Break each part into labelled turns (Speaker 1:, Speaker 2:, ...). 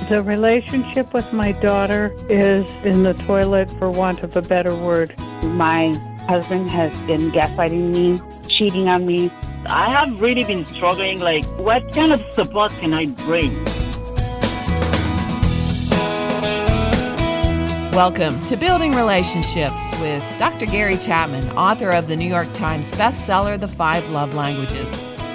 Speaker 1: The relationship with my daughter is in the toilet, for want of a better word.
Speaker 2: My husband has been gaslighting me, cheating on me.
Speaker 3: I have really been struggling, like, what kind of support can I bring?
Speaker 4: Welcome to Building Relationships with Dr. Gary Chapman, author of the New York Times bestseller, The 5 Love Languages.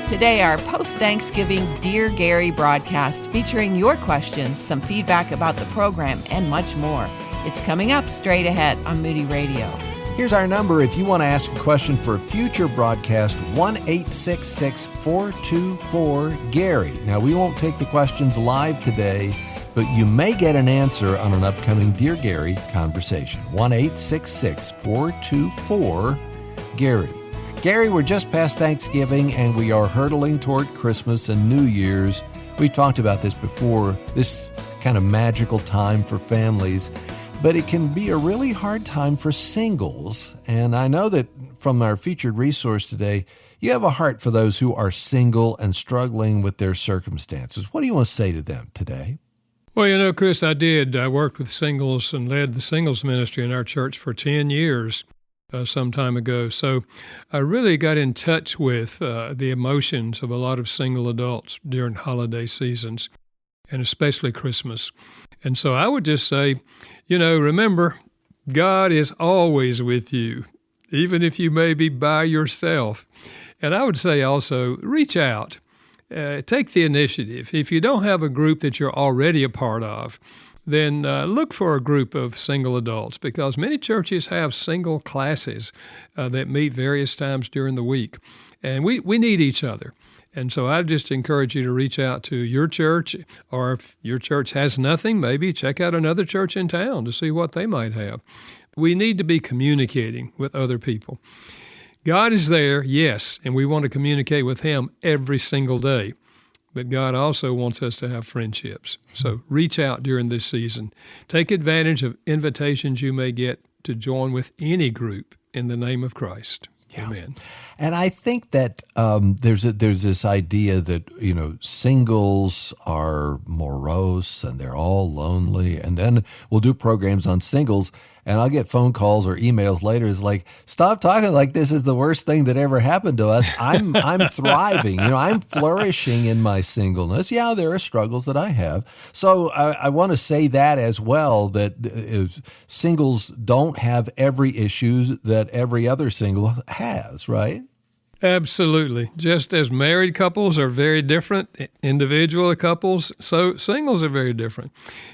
Speaker 4: Today, our post-Thanksgiving Dear Gary broadcast featuring your questions, some feedback about the program, and much more. It's coming up straight ahead on Moody Radio.
Speaker 5: Here's our number if you want to ask a question for a future broadcast, 1-866-424-GARY. Now, we won't take the questions live today, but you may get an answer on an upcoming Dear Gary conversation. 1-866-424-GARY. Gary, we're just past Thanksgiving and we are hurtling toward Christmas and New Year's. We talked about this before, this kind of magical time for families, but it can be a really hard time for singles. And I know that from our featured resource today, you have a heart for those who are single and struggling with their circumstances. What do you want to say to them today?
Speaker 6: Well, you know, Chris, I worked with singles and led the singles ministry in our church for 10 years. Some time ago. So I really got in touch with the emotions of a lot of single adults during holiday seasons, and especially Christmas. And so I would just say, you know, remember, God is always with you, even if you may be by yourself. And I would say also, reach out. Take the initiative. If you don't have a group that you're already a part of, then look for a group of single adults, because many churches have single classes that meet various times during the week. And we need each other. And so I just encourage you to reach out to your church, or if your church has nothing, maybe check out another church in town to see what they might have. We need to be communicating with other people. God is there, yes, and we want to communicate with Him every single day. But God also wants us to have friendships. So reach out during this season. Take advantage of invitations you may get to join with any group in the name of Christ. Yeah. Amen.
Speaker 5: And I think that there's this idea that, you know, singles are morose and they're all lonely. And then we'll do programs on singles, and I'll get phone calls or emails later. It's like, stop talking like this is the worst thing that ever happened to us. I'm thriving. You know, I'm flourishing in my singleness. Yeah, there are struggles that I have. So I want to say that as well, that singles don't have every issue that every other single has, right?
Speaker 6: Absolutely. Just as married couples are very different, individual couples, so singles are very different.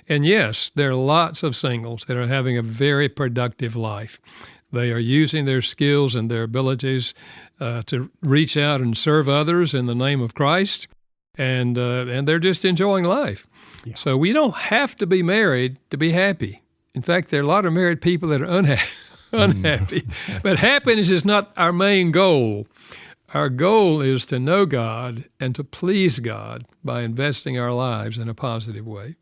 Speaker 6: And yes, there are lots of singles that are having a very productive life. They are using their skills and their abilities to reach out and serve others in the name of Christ, and they're just enjoying life. Yeah. So we don't have to be married to be happy. In fact, there are a lot of married people that are unhappy. But happiness is not our main goal. Our goal is to know God and to please God by investing our lives in a positive way.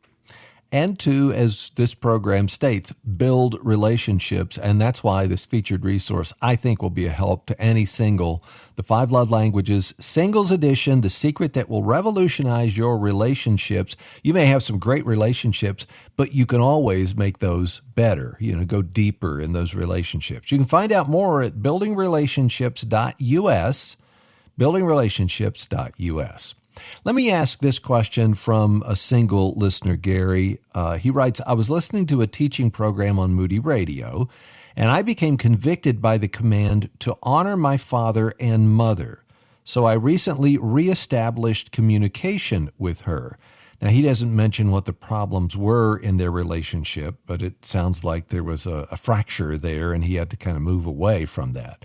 Speaker 5: And to, as this program states, build relationships. And that's why this featured resource, I think, will be a help to any single. The 5 Love Languages, Singles Edition, the secret that will revolutionize your relationships. You may have some great relationships, but you can always make those better, you know, go deeper in those relationships. You can find out more at buildingrelationships.us, buildingrelationships.us. Let me ask this question from a single listener, Gary. He writes, I was listening to a teaching program on Moody Radio, and I became convicted by the command to honor my father and mother. So I recently reestablished communication with her. Now, he doesn't mention what the problems were in their relationship, but it sounds like there was a fracture there, and he had to kind of move away from that.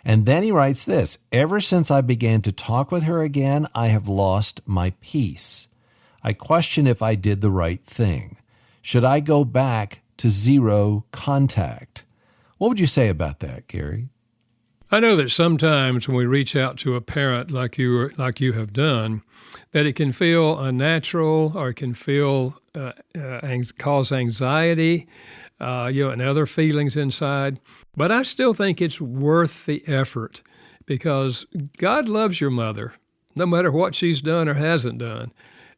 Speaker 5: And then he writes this, ever since I began to talk with her again, I have lost my peace. I question if I did the right thing. Should I go back to zero contact? What would you say about that, Gary?
Speaker 6: I know that sometimes when we reach out to a parent like you have done, that it can feel unnatural, or it can feel cause anxiety, and other feelings inside. But I still think it's worth the effort, because God loves your mother, no matter what she's done or hasn't done.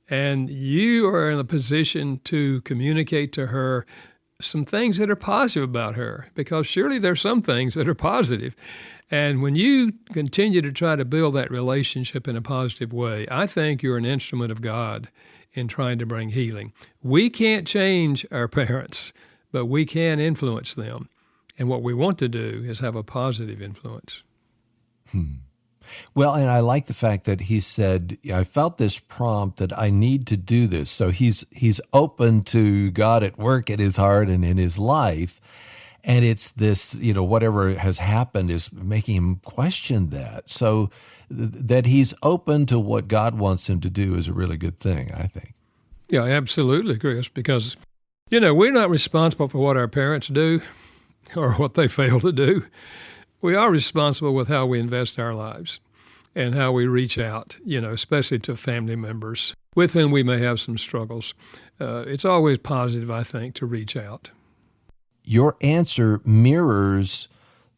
Speaker 6: And you are in a position to communicate to her some things that are positive about her, because surely there's some things that are positive. And when you continue to try to build that relationship in a positive way, I think you're an instrument of God in trying to bring healing. We can't change our parents, but we can influence them. And what we want to do is have a positive influence.
Speaker 5: Well, and I like the fact that he said, I felt this prompt that I need to do this. So he's open to God at work at his heart and in his life. And it's this, whatever has happened is making him question that. So that he's open to what God wants him to do is a really good thing, I think.
Speaker 6: Yeah, absolutely, Chris, because, we're not responsible for what our parents do or what they fail to do. We are responsible with how we invest our lives and how we reach out, especially to family members with whom we may have some struggles. It's always positive, I think, to reach out.
Speaker 5: Your answer mirrors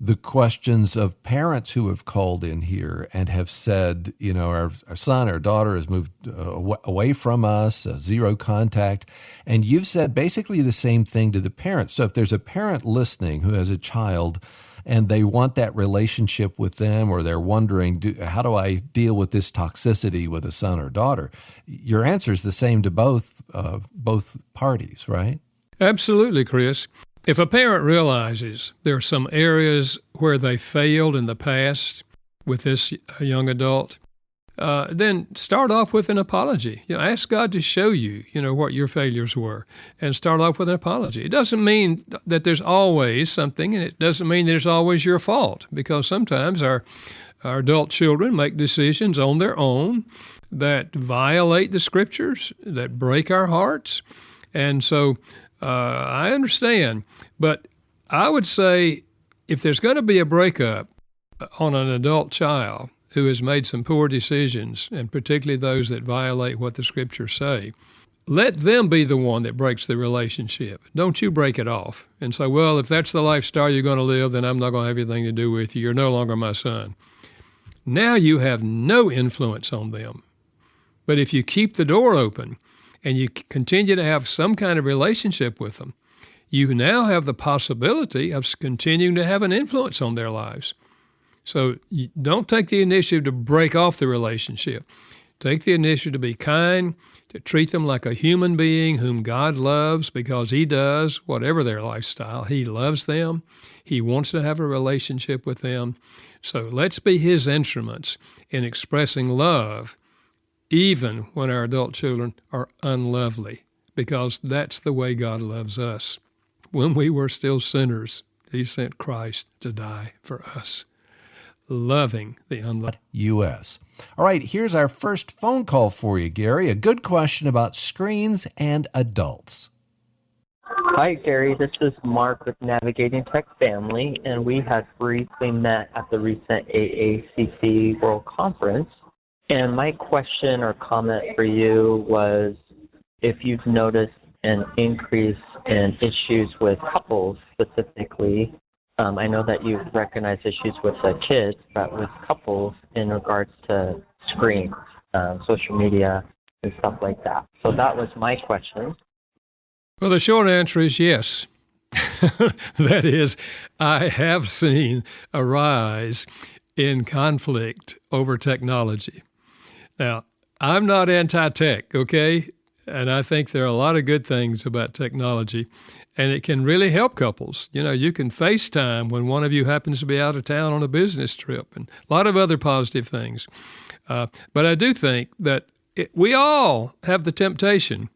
Speaker 5: the questions of parents who have called in here and have said, our son or daughter has moved away from us, zero contact. And you've said basically the same thing to the parents. So if there's a parent listening who has a child and they want that relationship with them, or they're wondering, how do I deal with this toxicity with a son or daughter? Your answer is the same to both parties, right?
Speaker 6: Absolutely, Chris. If a parent realizes there are some areas where they failed in the past with this young adult, then start off with an apology. Ask God to show you, what your failures were, and start off with an apology. It doesn't mean that there's always something, and it doesn't mean there's always your fault, because sometimes our adult children make decisions on their own that violate the Scriptures, that break our hearts. And so I understand, but I would say if there's going to be a breakup on an adult child who has made some poor decisions, and particularly those that violate what the Scriptures say, let them be the one that breaks the relationship. Don't you break it off and say, well, if that's the lifestyle you're going to live, then I'm not going to have anything to do with you. You're no longer my son. Now you have no influence on them. But if you keep the door open and you continue to have some kind of relationship with them, you now have the possibility of continuing to have an influence on their lives. So you don't take the initiative to break off the relationship. Take the initiative to be kind, to treat them like a human being whom God loves, because He does, whatever their lifestyle. He loves them. He wants to have a relationship with them. So let's be His instruments in expressing love, even when our adult children are unlovely, because that's the way God loves us. When we were still sinners, He sent Christ to die for us. Loving the unloved.
Speaker 5: U.S. All right, here's our first phone call for you, Gary. A good question about screens and adults.
Speaker 7: Hi, Gary. This is Mark with Navigating Tech Family, and we had briefly met at the recent AACC World Conference. And my question or comment for you was if you've noticed an increase in issues with couples specifically. I know that you've recognized issues with the kids, but with couples in regards to screens, social media, and stuff like that. So that was my question.
Speaker 6: Well, the short answer is yes. That is, I have seen a rise in conflict over technology. Now, I'm not anti-tech, okay? And I think there are a lot of good things about technology, and it can really help couples. You can FaceTime when one of you happens to be out of town on a business trip, and a lot of other positive things. But I do think that we all have the temptation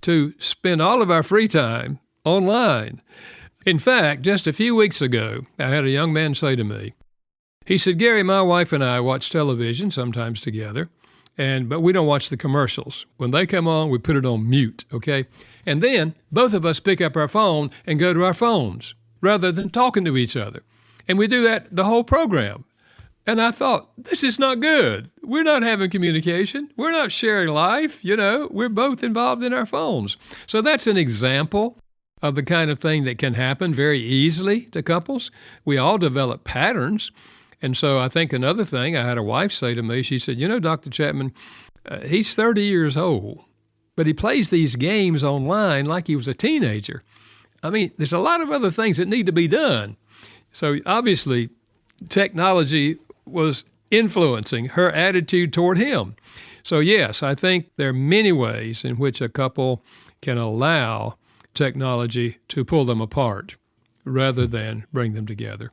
Speaker 6: to spend all of our free time online. In fact, just a few weeks ago, I had a young man say to me, he said, Gary, my wife and I watch television sometimes together, but we don't watch the commercials. When they come on, we put it on mute, okay? And then both of us pick up our phone and go to our phones rather than talking to each other. And we do that the whole program. And I thought, this is not good. We're not having communication. We're not sharing life. We're both involved in our phones. So that's an example of the kind of thing that can happen very easily to couples. We all develop patterns. And so I think another thing, I had a wife say to me, she said, Dr. Chapman, he's 30 years old, but he plays these games online like he was a teenager. I mean, there's a lot of other things that need to be done. So obviously, technology was influencing her attitude toward him. So yes, I think there are many ways in which a couple can allow technology to pull them apart rather than bring them together.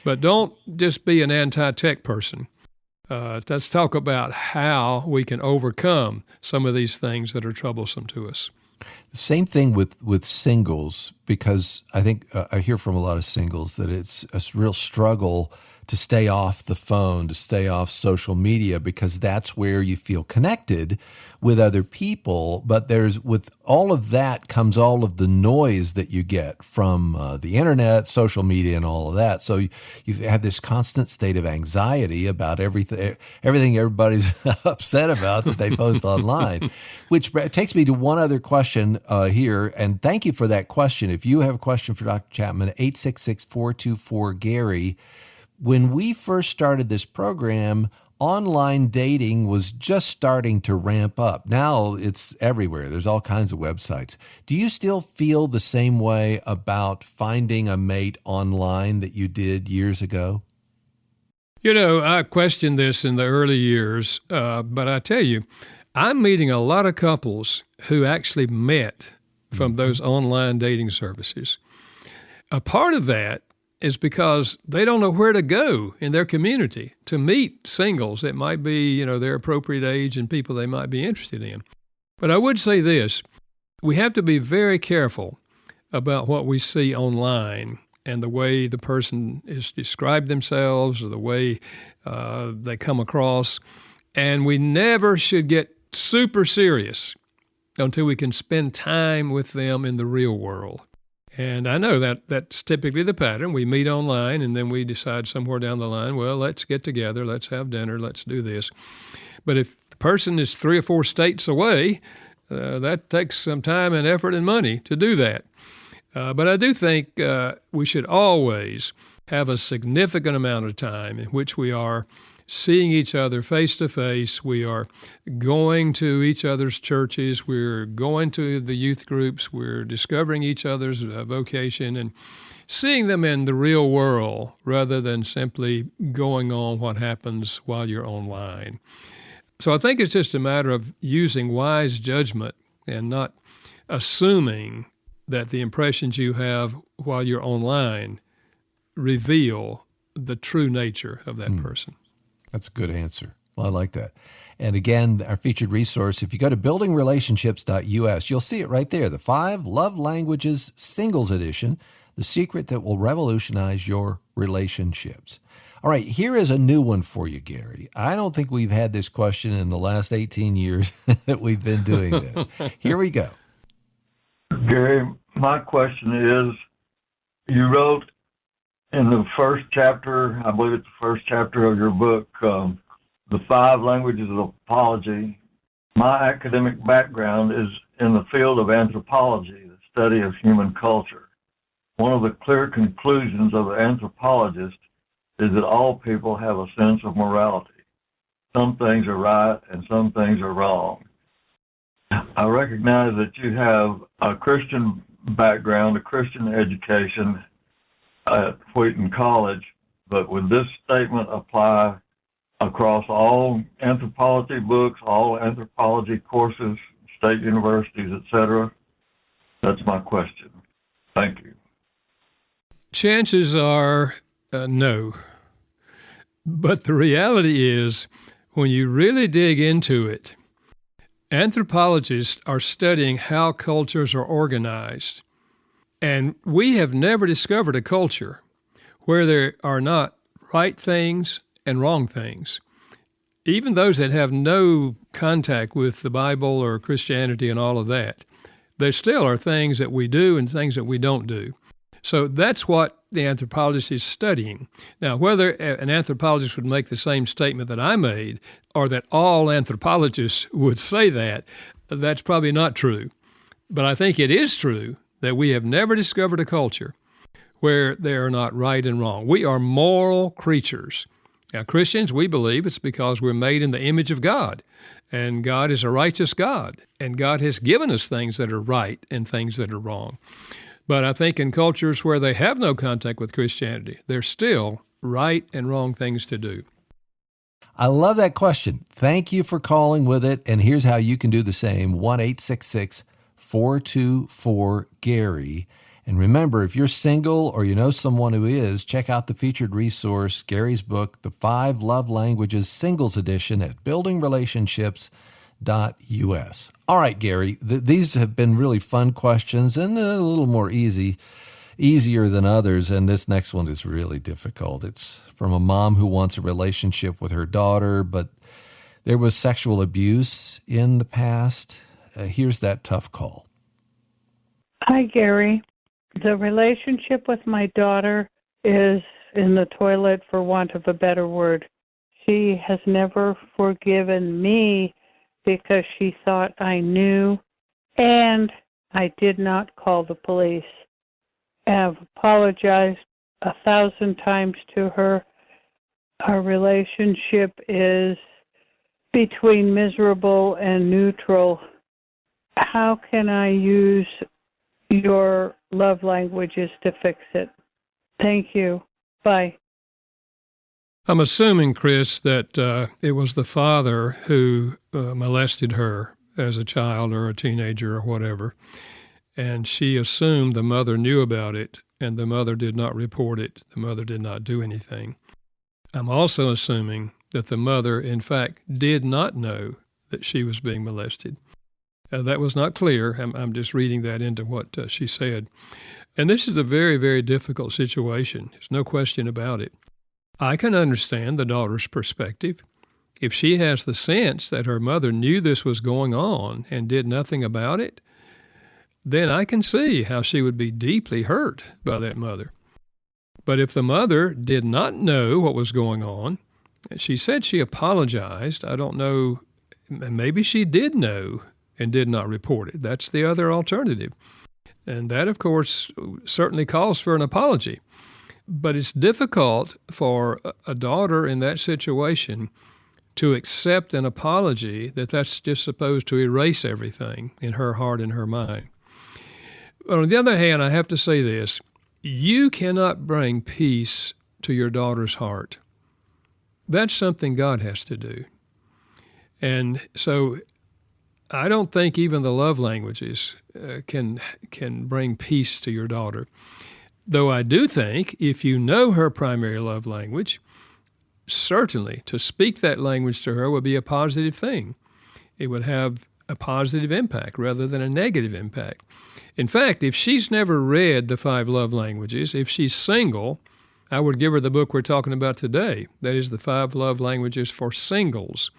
Speaker 6: But don't just be an anti-tech person. Let's talk about how we can overcome some of these things that are troublesome to us.
Speaker 5: The same thing with singles, because I think I hear from a lot of singles that it's a real struggle to stay off the phone, to stay off social media, because that's where you feel connected with other people. But with all of that comes all of the noise that you get from the internet, social media, and all of that. So you have this constant state of anxiety about everything everybody's upset about that they post online, which takes me to one other question here. And thank you for that question. If you have a question for Dr. Chapman, 866-424-GARY. When we first started this program, online dating was just starting to ramp up. Now it's everywhere. There's all kinds of websites. Do you still feel the same way about finding a mate online that you did years ago?
Speaker 6: You know, I questioned this in the early years, but I tell you, I'm meeting a lot of couples who actually met from those online dating services. A part of that is because they don't know where to go in their community to meet singles that might be, their appropriate age and people they might be interested in. But I would say this, we have to be very careful about what we see online and the way the person is described themselves or the way they come across. And we never should get super serious until we can spend time with them in the real world. And I know that that's typically the pattern. We meet online and then we decide somewhere down the line, well, let's get together, let's have dinner, let's do this. But if the person is 3 or 4 states away, that takes some time and effort and money to do that. But I do think we should always have a significant amount of time in which we are seeing each other face to face. We are going to each other's churches. We're going to the youth groups. We're discovering each other's vocation and seeing them in the real world rather than simply going on what happens while you're online. So I think it's just a matter of using wise judgment and not assuming that the impressions you have while you're online reveal the true nature of that person.
Speaker 5: That's a good answer. Well, I like that. And again, our featured resource, if you go to buildingrelationships.us, you'll see it right there, the 5 Love Languages Singles Edition, the secret that will revolutionize your relationships. All right, here is a new one for you, Gary. I don't think we've had this question in the last 18 years that we've been doing this. Here we go.
Speaker 8: Gary, my question is, you wrote in the first chapter, I believe it's the first chapter of your book, The 5 Languages of Apology. My academic background is in the field of anthropology, the study of human culture. One of the clear conclusions of the anthropologist is that all people have a sense of morality. Some things are right and some things are wrong. I recognize that you have a Christian background, a Christian education, at Wheaton College, but would this statement apply across all anthropology books, all anthropology courses, state universities, etc.? That's my question. Thank you.
Speaker 6: Chances are no. But the reality is, when you really dig into it, anthropologists are studying how cultures are organized. And we have never discovered a culture where there are not right things and wrong things. Even those that have no contact with the Bible or Christianity and all of that, there still are things that we do and things that we don't do. So that's what the anthropologist is studying. Now, whether an anthropologist would make the same statement that I made or that all anthropologists would say that, that's probably not true. But I think it is true that we have never discovered a culture where they are not right and wrong. We are moral creatures. Now, Christians, we believe it's because we're made in the image of God, and God is a righteous God, and God has given us things that are right and things that are wrong. But I think in cultures where they have no contact with Christianity, there's still right and wrong things to do.
Speaker 5: I love that question. Thank you for calling with it. And here's how you can do the same. 1-866-424-GARY. And remember, if you're single or you know someone who is, check out the featured resource, Gary's book, The 5 Love Languages Singles Edition at buildingrelationships.us. All right, Gary, these have been really fun questions and a little more easier than others. And this next one is really difficult. It's from a mom who wants a relationship with her daughter, but there was sexual abuse in the past. Here's that tough call.
Speaker 1: Hi, Gary. The relationship with my daughter is in the toilet, for want of a better word. She has never forgiven me because she thought I knew, and I did not call the police. I've apologized 1,000 times to her. Our relationship is between miserable and neutral. How can I use your love languages to fix it? Thank you. Bye.
Speaker 6: I'm assuming, Chris, that it was the father who molested her as a child or a teenager or whatever, and she assumed the mother knew about it, and the mother did not report it. The mother did not do anything. I'm also assuming that the mother, in fact, did not know that she was being molested. That was not clear. I'm just reading that into what she said. And this is a very, very difficult situation. There's no question about it. I can understand the daughter's perspective. If she has the sense that her mother knew this was going on and did nothing about it, then I can see how she would be deeply hurt by that mother. But if the mother did not know what was going on, she said she apologized. I don't know, maybe she did know and did not report it. That's the other alternative. And that, of course, certainly calls for an apology. But it's difficult for a daughter in that situation to accept an apology that's just supposed to erase everything in her heart and her mind. But on the other hand, I have to say this. You cannot bring peace to your daughter's heart. That's something God has to do. And so I don't think even the love languages can bring peace to your daughter. Though I do think if you know her primary love language, certainly to speak that language to her would be a positive thing. It would have a positive impact rather than a negative impact. In fact, if she's never read the 5 love languages, if she's single, I would give her the book we're talking about today. That is the 5 love languages for singles.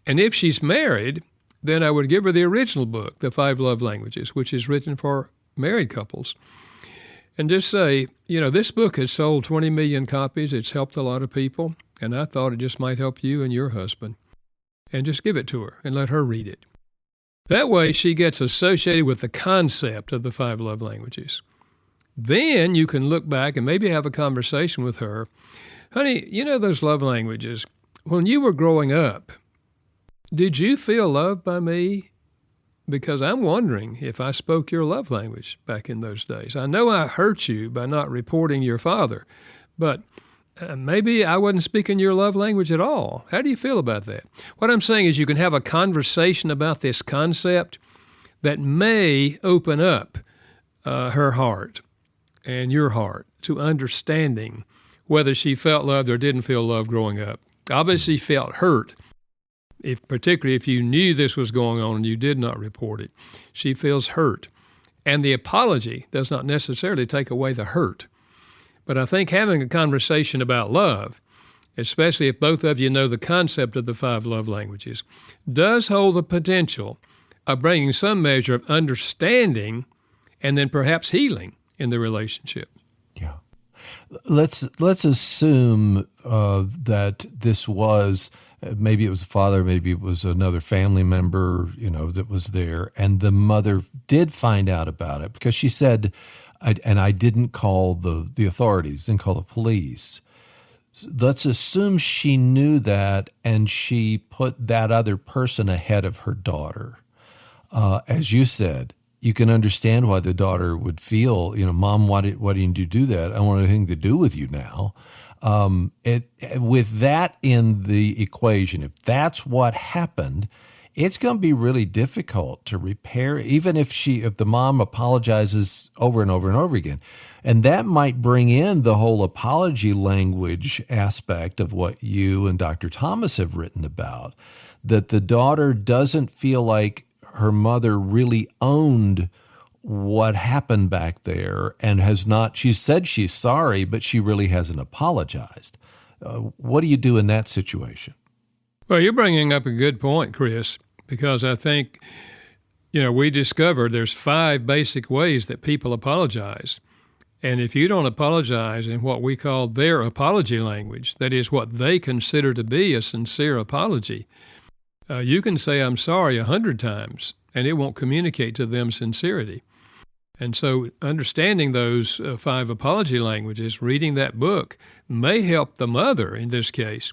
Speaker 6: And if she's married, then I would give her the original book, the 5 love languages, which is written for married couples. And just say, this book has sold 20 million copies. It's helped a lot of people. And I thought it just might help you and your husband. And just give it to her and let her read it. That way she gets associated with the concept of the 5 love languages. Then you can look back and maybe have a conversation with her. Honey, those love languages, when you were growing up, did you feel loved by me? Because I'm wondering if I spoke your love language back in those days. I know I hurt you by not reporting your father, but maybe I wasn't speaking your love language at all. How do you feel about that? What I'm saying is you can have a conversation about this concept that may open up her heart and your heart to understanding whether she felt loved or didn't feel loved growing up. Obviously felt hurt, particularly if you knew this was going on and you did not report it. She feels hurt. And the apology does not necessarily take away the hurt. But I think having a conversation about love, especially if both of you know the concept of the 5 love languages, does hold the potential of bringing some measure of understanding and then perhaps healing in the relationship.
Speaker 5: Yeah. Let's assume that this was, maybe it was the father, maybe it was another family member, that was there, and the mother did find out about it because she said, I didn't call the authorities, didn't call the police. Let's assume she knew that and she put that other person ahead of her daughter. As you said, you can understand why the daughter would feel, Mom, why didn't you do that? I don't want anything to do with you now. With that in the equation, if that's what happened, it's going to be really difficult to repair, even if the mom apologizes over and over and over again. And that might bring in the whole apology language aspect of what you and Dr. Thomas have written about, that the daughter doesn't feel like her mother really owned what happened back there and has not, she said she's sorry, but she really hasn't apologized. What do you do in that situation?
Speaker 6: Well, you're bringing up a good point, Chris, because I think, we discovered there's 5 basic ways that people apologize. And if you don't apologize in what we call their apology language, that is what they consider to be a sincere apology, you can say, I'm sorry 100 times, and it won't communicate to them sincerity. And so understanding those 5 apology languages, reading that book, may help the mother, in this case,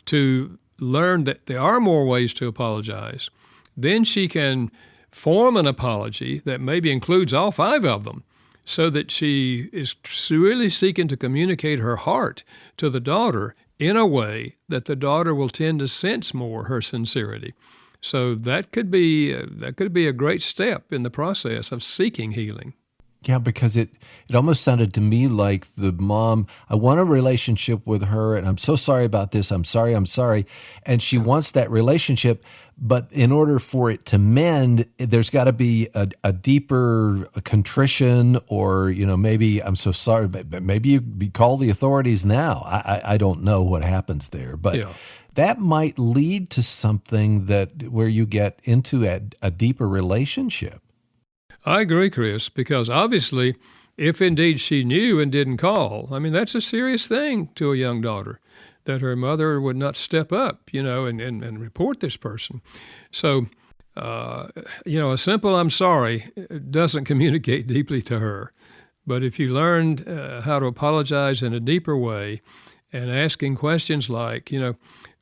Speaker 6: to learn that there are more ways to apologize. Then she can form an apology that maybe includes all 5 of them, so that she is really seeking to communicate her heart to the daughter in a way that the daughter will tend to sense more her sincerity. So that could be a great step in the process of seeking healing.
Speaker 5: Yeah, because it almost sounded to me like the mom, I want a relationship with her, and I'm so sorry about this. I'm sorry. And she wants that relationship, but in order for it to mend, there's got to be a deeper contrition, or, maybe I'm so sorry, but maybe you call the authorities now. I don't know what happens there, but yeah. That might lead to something where you get into a deeper relationship.
Speaker 6: I agree, Chris, because obviously, if indeed she knew and didn't call, that's a serious thing to a young daughter, that her mother would not step up, and report this person. So, a simple I'm sorry doesn't communicate deeply to her. But if you learned how to apologize in a deeper way and asking questions like,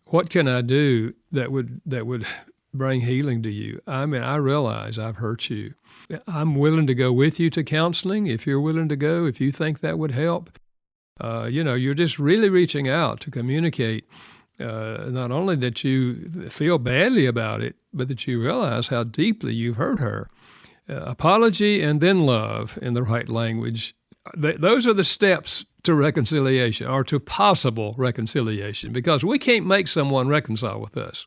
Speaker 6: what can I do that would bring healing to you? I realize I've hurt you. I'm willing to go with you to counseling if you're willing to go, if you think that would help. You're just really reaching out to communicate not only that you feel badly about it, but that you realize how deeply you've hurt her. Apology and then love in the right language. Those are the steps to reconciliation, or to possible reconciliation, because we can't make someone reconcile with us.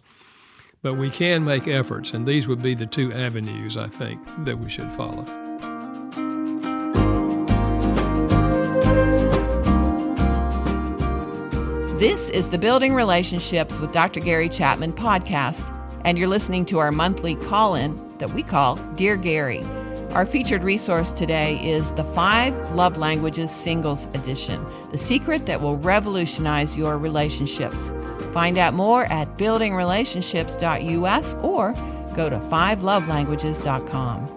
Speaker 6: But we can make efforts, and these would be the 2 avenues, I think, that we should follow.
Speaker 4: This is the Building Relationships with Dr. Gary Chapman podcast, and you're listening to our monthly call-in that we call Dear Gary. Our featured resource today is the 5 Love Languages Singles Edition, the secret that will revolutionize your relationships. Find out more at buildingrelationships.us or go to 5lovelanguages.com.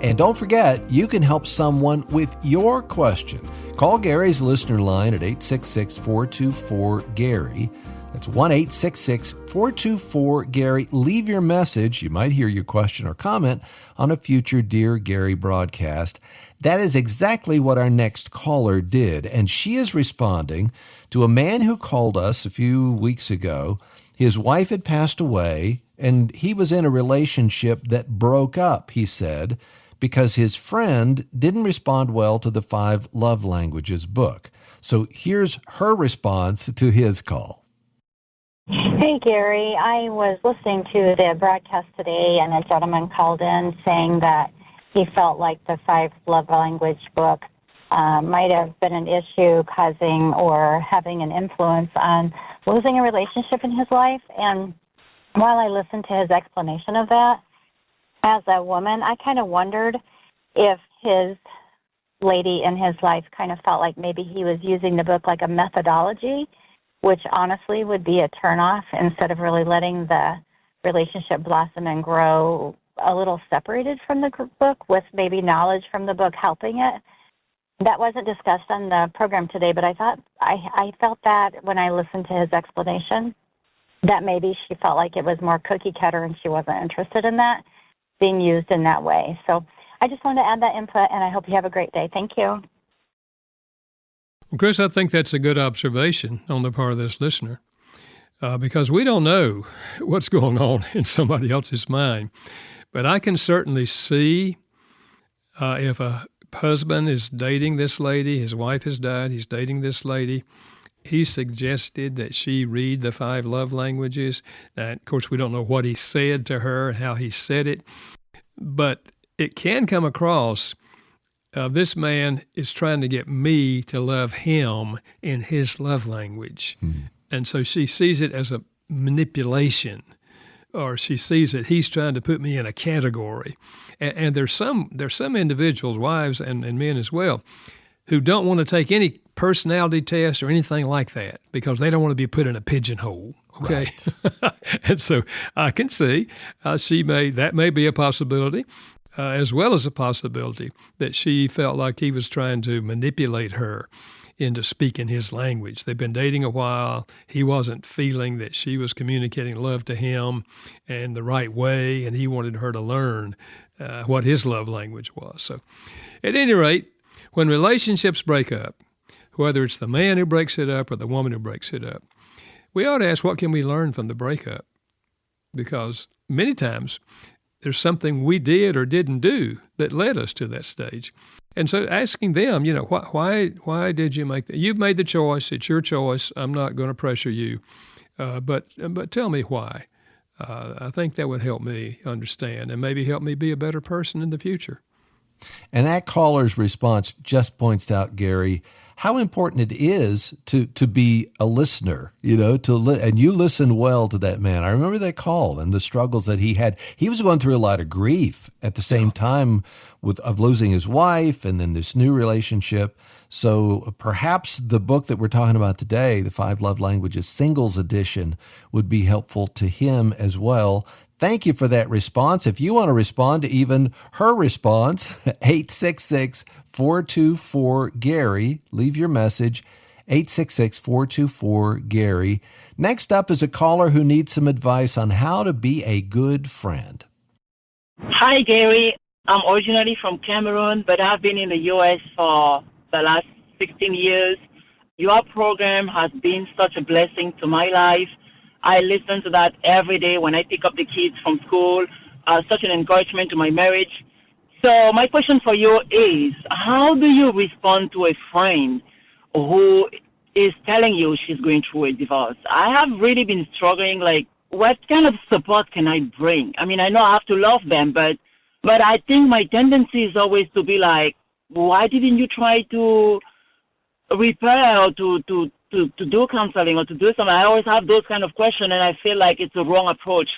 Speaker 5: And don't forget, you can help someone with your question. Call Gary's listener line at 866-424-GARY. That's 1-866-424-GARY. Leave your message. You might hear your question or comment on a future Dear Gary broadcast. That is exactly what our next caller did, and she is responding to a man who called us a few weeks ago. His wife had passed away, and he was in a relationship that broke up, he said, because his friend didn't respond well to the 5 Love Languages book. So here's her response to his call.
Speaker 9: Hey, Gary. I was listening to the broadcast today, and a gentleman called in saying that he felt like the 5 Love Language book might have been an issue causing or having an influence on losing a relationship in his life. And while I listened to his explanation of that, as a woman, I kind of wondered if his lady in his life kind of felt like maybe he was using the book like a methodology, which honestly would be a turnoff, instead of really letting the relationship blossom and grow a little separated from the book, with maybe knowledge from the book helping it. That wasn't discussed on the program today, but I felt that when I listened to his explanation, that maybe she felt like it was more cookie cutter and she wasn't interested in that being used in that way. So I just wanted to add that input, and I hope you have a great day. Thank you.
Speaker 6: Well, Chris, I think that's a good observation on the part of this listener, because we don't know what's going on in somebody else's mind. But I can certainly see if a husband is dating this lady, his wife has died, he's dating this lady, he suggested that she read the 5 love languages. Now, of course, we don't know what he said to her and how he said it, but it can come across this man is trying to get me to love him in his love language. And so she sees it as a manipulation, or she sees that he's trying to put me in a category. And there's some individuals, wives and men as well, who don't want to take any personality test or anything like that because they don't want to be put in a pigeonhole. Okay. Right. And so I can see that may be a possibility, as well as a possibility that she felt like he was trying to manipulate her into speaking his language. They've been dating a while. He wasn't feeling that she was communicating love to him in the right way, and he wanted her to learn what his love language was. So at any rate, when relationships break up, whether it's the man who breaks it up or the woman who breaks it up, we ought to ask, what can we learn from the breakup? Because many times there's something we did or didn't do that led us to that stage. And so asking them, why did you make that? You've made the choice. It's your choice. I'm not going to pressure you. But tell me why. I think that would help me understand and maybe help me be a better person in the future.
Speaker 5: And that caller's response just points out, Gary, how important it is to be a listener, and you listen well to that man. I remember that call and the struggles that he had. He was going through a lot of grief at the same time of losing his wife and then this new relationship. So perhaps the book that we're talking about today, The 5 Love Languages Singles Edition, would be helpful to him as well. Thank you for that response. If you want to respond to even her response, 866-424-GARY. Leave your message, 866-424-GARY. Next up is a caller who needs some advice on how to be a good friend.
Speaker 3: Hi, Gary. I'm originally from Cameroon, but I've been in the U.S. for the last 16 years. Your program has been such a blessing to my life. I listen to that every day when I pick up the kids from school. Such an encouragement to my marriage. So my question for you is, how do you respond to a friend who is telling you she's going through a divorce? I have really been struggling, what kind of support can I bring? I mean, I know I have to love them, but I think my tendency is always to be like, why didn't you try to repair or to do counseling or to do something? I always have those kind of questions, and I feel like it's a wrong approach.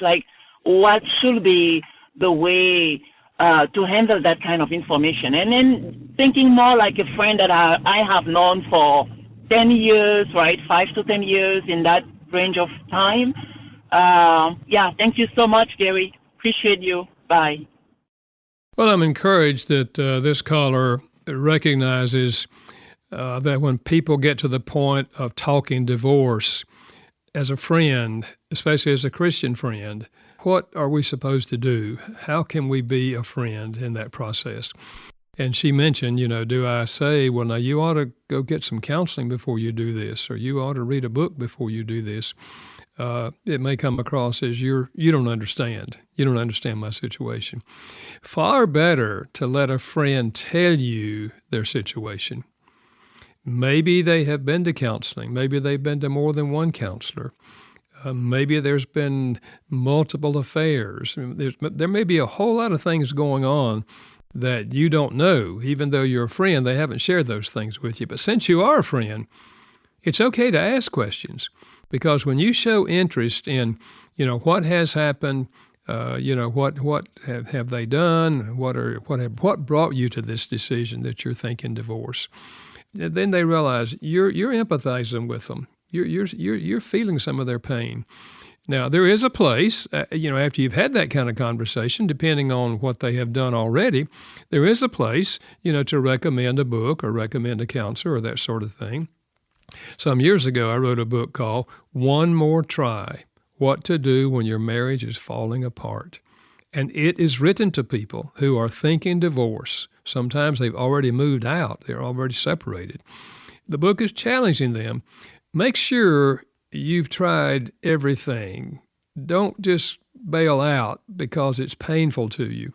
Speaker 3: What should be the way to handle that kind of information? And then thinking more like a friend that I have known for 10 years, right? 5 to 10 years, in that range of time. Thank you so much, Gary. Appreciate you. Bye.
Speaker 6: Well, I'm encouraged that this caller recognizes that when people get to the point of talking divorce as a friend, especially as a Christian friend, what are we supposed to do? How can we be a friend in that process? And she mentioned, do I say, well, now you ought to go get some counseling before you do this, or you ought to read a book before you do this. It may come across as you don't understand. You don't understand my situation. Far better to let a friend tell you their situation. Maybe they have been to counseling. Maybe they've been to more than one counselor. Maybe there's been multiple affairs. There may be a whole lot of things going on that you don't know. Even though you're a friend, they haven't shared those things with you. But since you are a friend, it's okay to ask questions, because when you show interest in, what has happened, what have they done, what brought you to this decision that you're thinking divorce, then they realize you're empathizing with them. You're feeling some of their pain, Now, there is a place, after you've had that kind of conversation, depending on what they have done already, there is a place, to recommend a book or recommend a counselor or that sort of thing. Some years ago, I wrote a book called One More Try, What to Do When Your Marriage is Falling Apart. And it is written to people who are thinking divorce. Sometimes they've already moved out. They're already separated. The book is challenging them. Make sure you've tried everything. Don't just bail out because it's painful to you.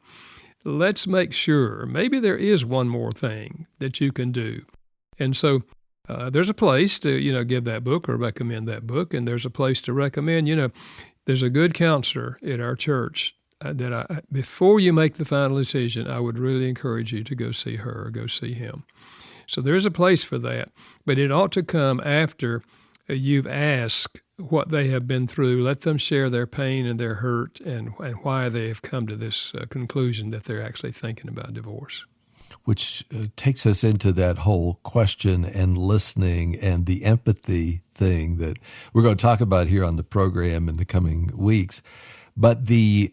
Speaker 6: Let's make sure maybe there is one more thing that you can do. And so there's a place to, give that book or recommend that book, and there's a place to recommend, there's a good counselor at our church that before you make the final decision, I would really encourage you to go see her or go see him. So there's a place for that, but it ought to come after you've asked what they have been through. Let them share their pain and their hurt and why they have come to this conclusion that they're actually thinking about divorce.
Speaker 5: Which takes us into that whole question and listening and the empathy thing that we're going to talk about here on the program in the coming weeks. But the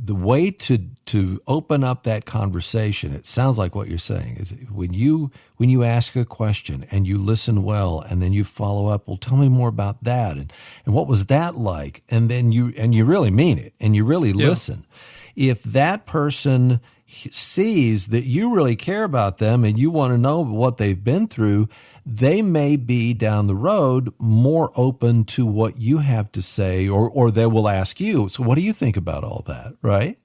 Speaker 5: way to open up that conversation, it sounds like what you're saying, is when you ask a question and you listen well and then you follow up, well, tell me more about that and what was that like? And then you really mean it and you really listen. If that person sees that you really care about them and you want to know what they've been through, they may be down the road more open to what you have to say, or they will ask you, so what do you think about all that, right?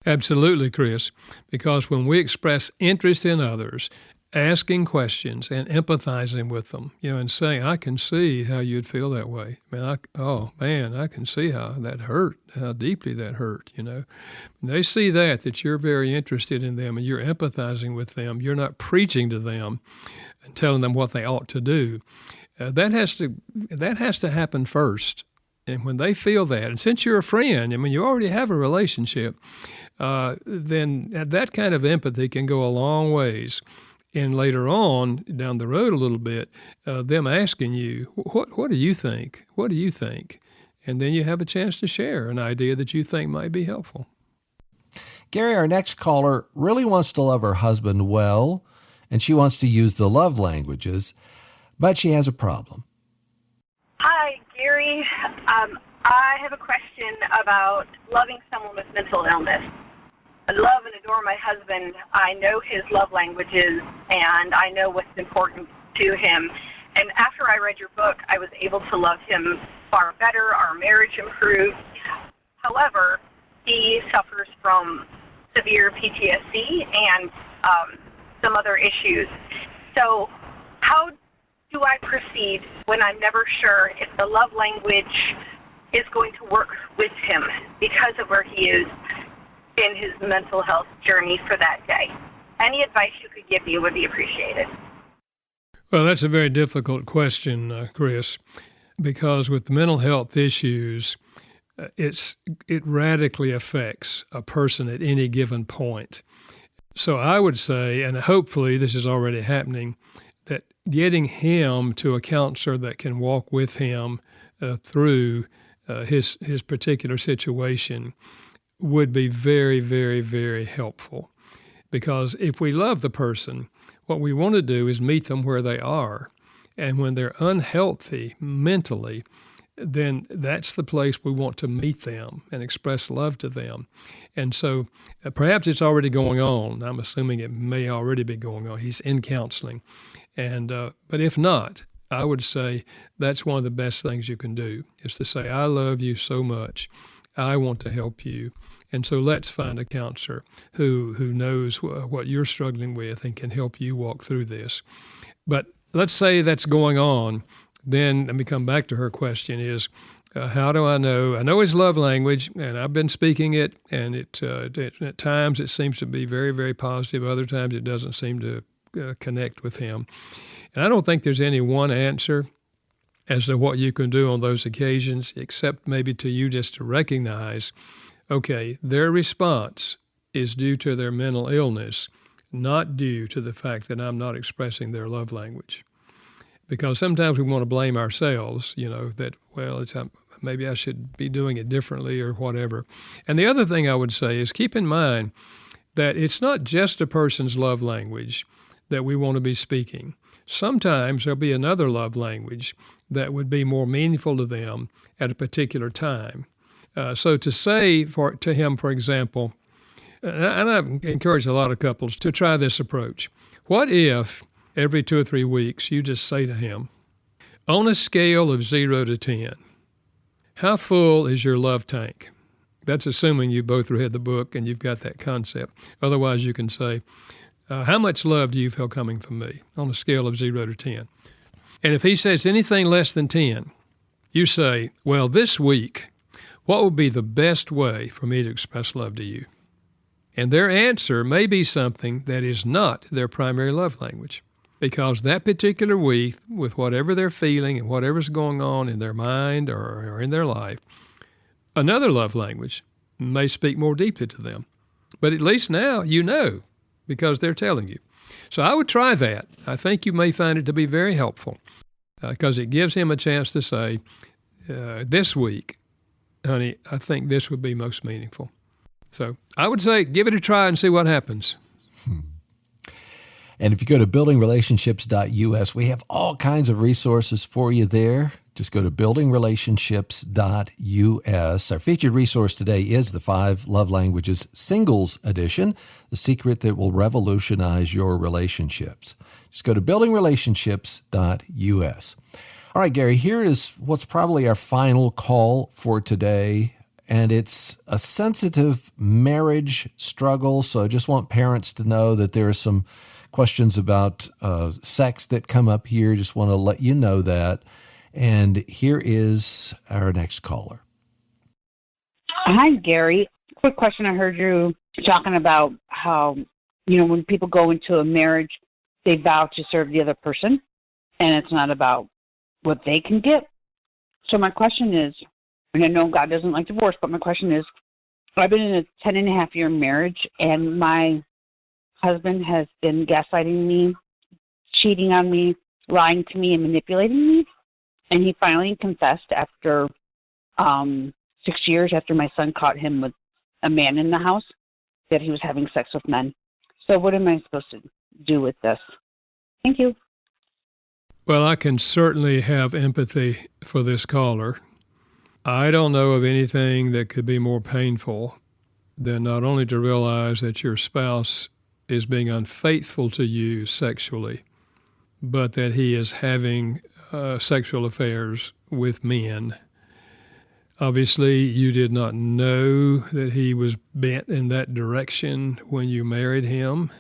Speaker 6: Absolutely, Chris, because when we express interest in others, asking questions and empathizing with them, and saying, I can see how you'd feel that way. I can see how that hurt, how deeply that hurt, They see that you're very interested in them and you're empathizing with them. You're not preaching to them and telling them what they ought to do. That has to happen first. And when they feel that, and since you're a friend, you already have a relationship, then that kind of empathy can go a long ways. And later on, down the road a little bit, them asking you, what do you think? What do you think? And then you have a chance to share an idea that you think might be helpful.
Speaker 5: Gary, our next caller really wants to love her husband well, and she wants to use the love languages, but she has a problem.
Speaker 10: Hi, Gary. I have a question about loving someone with mental illness. I love and adore my husband. I know his love languages, and I know what's important to him. And after I read your book, I was able to love him far better. Our marriage improved. However, he suffers from severe PTSD and some other issues. So how do I proceed when I'm never sure if the love language is going to work with him because of where he is in his mental health journey for that day? Any advice you could give me would be appreciated.
Speaker 6: Well, that's a very difficult question, Chris, because with mental health issues, it radically affects a person at any given point. So I would say, and hopefully this is already happening, that getting him to a counselor that can walk with him through his particular situation would be very, very, very helpful. Because if we love the person, what we want to do is meet them where they are. And when they're unhealthy mentally, then that's the place we want to meet them and express love to them. And so perhaps it's already going on. I'm assuming it may already be going on. He's in counseling. But if not, I would say that's one of the best things you can do, is to say, I love you so much. I want to help you. And so let's find a counselor who knows what you're struggling with and can help you walk through this. But let's say that's going on. Then let me come back to her question is, how do I know? I know his love language, and I've been speaking it, and at times it seems to be very, very positive. Other times it doesn't seem to connect with him. And I don't think there's any one answer as to what you can do on those occasions, except maybe to you just to recognize, okay, their response is due to their mental illness, not due to the fact that I'm not expressing their love language. because sometimes we want to blame ourselves, that, well, maybe I should be doing it differently or whatever. And the other thing I would say is keep in mind that it's not just a person's love language that we want to be speaking. Sometimes there'll be another love language that would be more meaningful to them at a particular time. So to say to him, for example, and I encourage a lot of couples to try this approach. What if every 2 or 3 weeks you just say to him, on a scale of 0 to 10, how full is your love tank? That's assuming you both read the book and you've got that concept. Otherwise, you can say, how much love do you feel coming from me on a scale of 0 to 10? And if he says anything less than 10, you say, well, this week, what would be the best way for me to express love to you? And their answer may be something that is not their primary love language, because that particular week, with whatever they're feeling and whatever's going on in their mind or in their life, another love language may speak more deeply to them. But at least now you know, because they're telling you. So I would try that. I think you may find it to be very helpful, because it gives him a chance to say, this week, honey, I think this would be most meaningful. So I would say give it a try and see what happens.
Speaker 5: And if you go to buildingrelationships.us, we have all kinds of resources for you there. Just go to buildingrelationships.us. Our featured resource today is the 5 Love Languages Singles Edition, the secret that will revolutionize your relationships. Just go to buildingrelationships.us. All right, Gary, here is what's probably our final call for today, and it's a sensitive marriage struggle, so I just want parents to know that there are some questions about sex that come up here. Just want to let you know that. And here is our next caller.
Speaker 2: Hi, Gary. Quick question. I heard you talking about how, when people go into a marriage, they vow to serve the other person, and it's not about what they can get. So my question is, and I know God doesn't like divorce, but my question is, I've been in a 10.5-year marriage, and my husband has been gaslighting me, cheating on me, lying to me, and manipulating me. And he finally confessed after 6 years after my son caught him with a man in the house that he was having sex with men. So what am I supposed to do with this? Thank you.
Speaker 6: Well, I can certainly have empathy for this caller. I don't know of anything that could be more painful than not only to realize that your spouse is being unfaithful to you sexually, but that he is having sexual affairs with men. Obviously, you did not know that he was bent in that direction when you married him.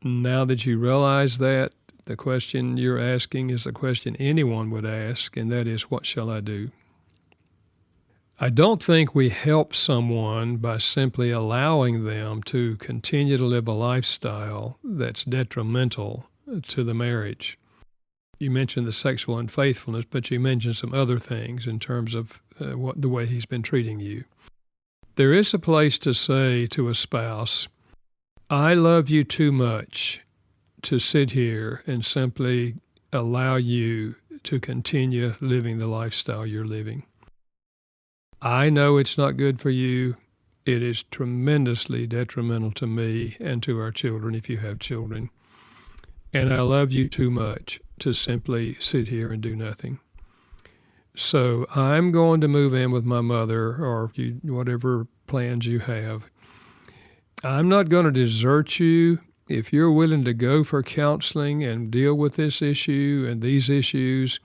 Speaker 6: Now that you realize that, the question you're asking is the question anyone would ask, and that is, what shall I do? I don't think we help someone by simply allowing them to continue to live a lifestyle that's detrimental to the marriage. You mentioned the sexual unfaithfulness, but you mentioned some other things in terms of the way he's been treating you. There is a place to say to a spouse, I love you too much to sit here and simply allow you to continue living the lifestyle you're living. I know it's not good for you. It is tremendously detrimental to me and to our children if you have children. And I love you too much to simply sit here and do nothing. So I'm going to move in with my mother, or whatever plans you have. I'm not going to desert you. If you're willing to go for counseling and deal with this issue and these issues,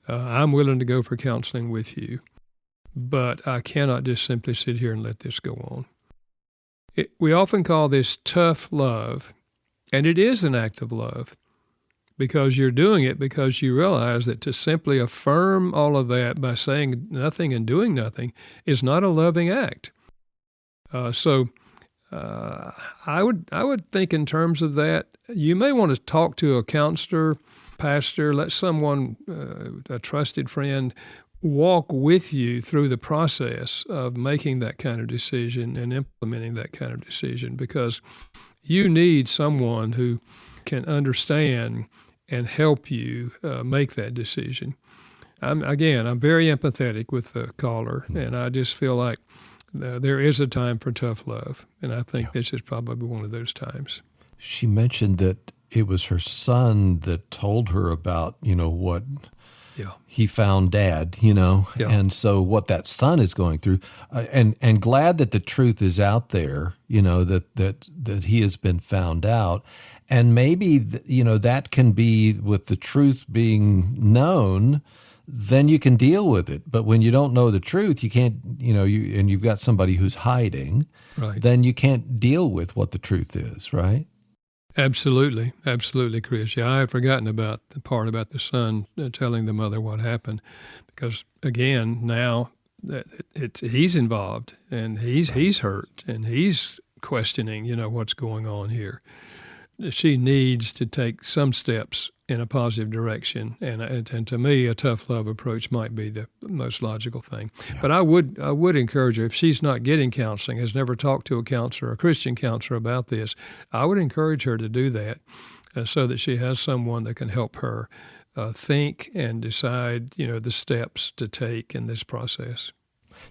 Speaker 6: I'm willing to go for counseling with you. But I cannot just simply sit here and let this go on. We often call this tough love, and it is an act of love, because you're doing it because you realize that to simply affirm all of that by saying nothing and doing nothing is not a loving act. So I would think in terms of that. You may want to talk to a counselor, pastor, let someone, a trusted friend, walk with you through the process of making that kind of decision and implementing that kind of decision, because you need someone who can understand and help you make that decision. I'm very empathetic with the caller, and I just feel like there is a time for tough love, and I think this is probably one of those times.
Speaker 5: She mentioned that it was her son that told her about, what he found Dad, and so what that son is going through, and glad that the truth is out there, that he has been found out. And maybe, that can be with the truth being known, then you can deal with it. But when you don't know the truth, you can't, and you've got somebody who's hiding,
Speaker 6: right,
Speaker 5: then you can't deal with what the truth is, right?
Speaker 6: Absolutely, Chris. Yeah, I had forgotten about the part about the son telling the mother what happened, because again, now that he's involved and he's hurt and he's questioning, what's going on here. She needs to take some steps in a positive direction, and to me, a tough love approach might be the most logical thing. Yeah. But I would encourage her, if she's not getting counseling, has never talked to a counselor, a Christian counselor about this, I would encourage her to do that, so that she has someone that can help her think and decide, the steps to take in this process.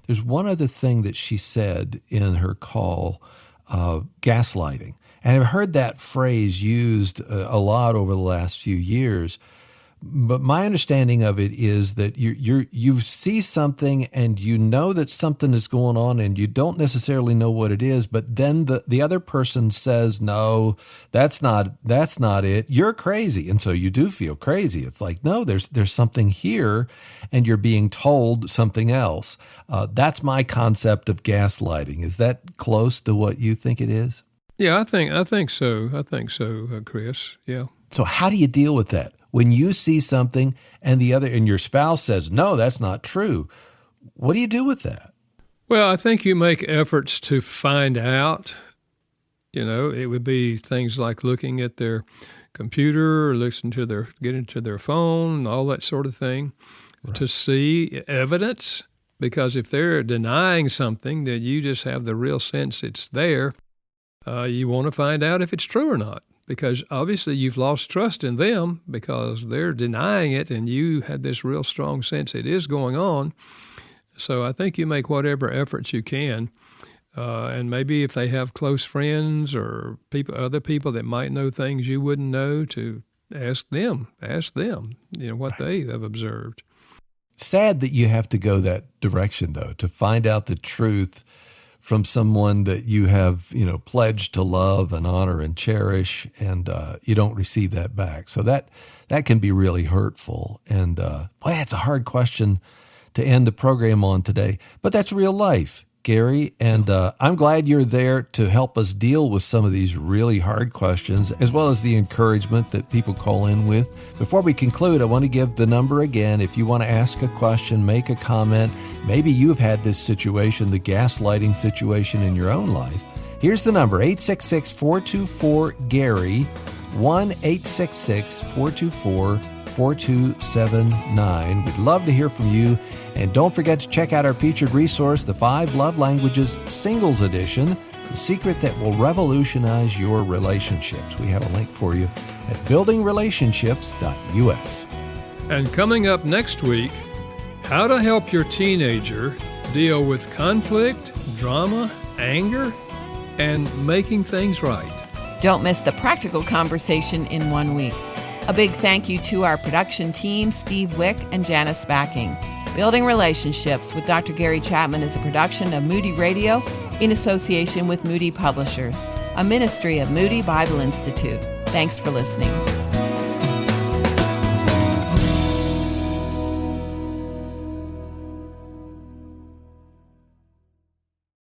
Speaker 5: There's one other thing that she said in her call, gaslighting. And I've heard that phrase used a lot over the last few years. But my understanding of it is that you see something and you know that something is going on and you don't necessarily know what it is, but then the other person says, no, that's not it. You're crazy. And so you do feel crazy. It's like, no, there's something here and you're being told something else. That's my concept of gaslighting. Is that close to what you think it is?
Speaker 6: Yeah, I think so, Chris. Yeah.
Speaker 5: So how do you deal with that? When you see something and your spouse says, no, that's not true, what do you do with that?
Speaker 6: Well, I think you make efforts to find out. It would be things like looking at their computer or getting to their phone, all that sort of thing, right, to see evidence. Because if they're denying something that you just have the real sense it's there, you want to find out if it's true or not, because obviously you've lost trust in them because they're denying it and you had this real strong sense it is going on. So I think you make whatever efforts you can. And maybe if they have close friends or other people that might know things you wouldn't know, to ask them, what they have observed.
Speaker 5: Sad that you have to go that direction, though, to find out the truth from someone that you have, pledged to love and honor and cherish, and you don't receive that back. So that can be really hurtful. And boy, it's a hard question to end the program on today, but that's real life, Gary. And I'm glad you're there to help us deal with some of these really hard questions, as well as the encouragement that people call in with. Before we conclude, I want to give the number again. If you want to ask a question, make a comment, maybe you've had this situation, the gaslighting situation in your own life. Here's the number, 866-424-GARY, 1-866-424-4279. We'd love to hear from you. And don't forget to check out our featured resource, the 5 Love Languages Singles Edition, the secret that will revolutionize your relationships. We have a link for you at buildingrelationships.us.
Speaker 6: And coming up next week, how to help your teenager deal with conflict, drama, anger, and making things right.
Speaker 4: Don't miss the practical conversation in 1 week. A big thank you to our production team, Steve Wick and Janice Backing. Building Relationships with Dr. Gary Chapman is a production of Moody Radio in association with Moody Publishers, a ministry of Moody Bible Institute. Thanks for listening.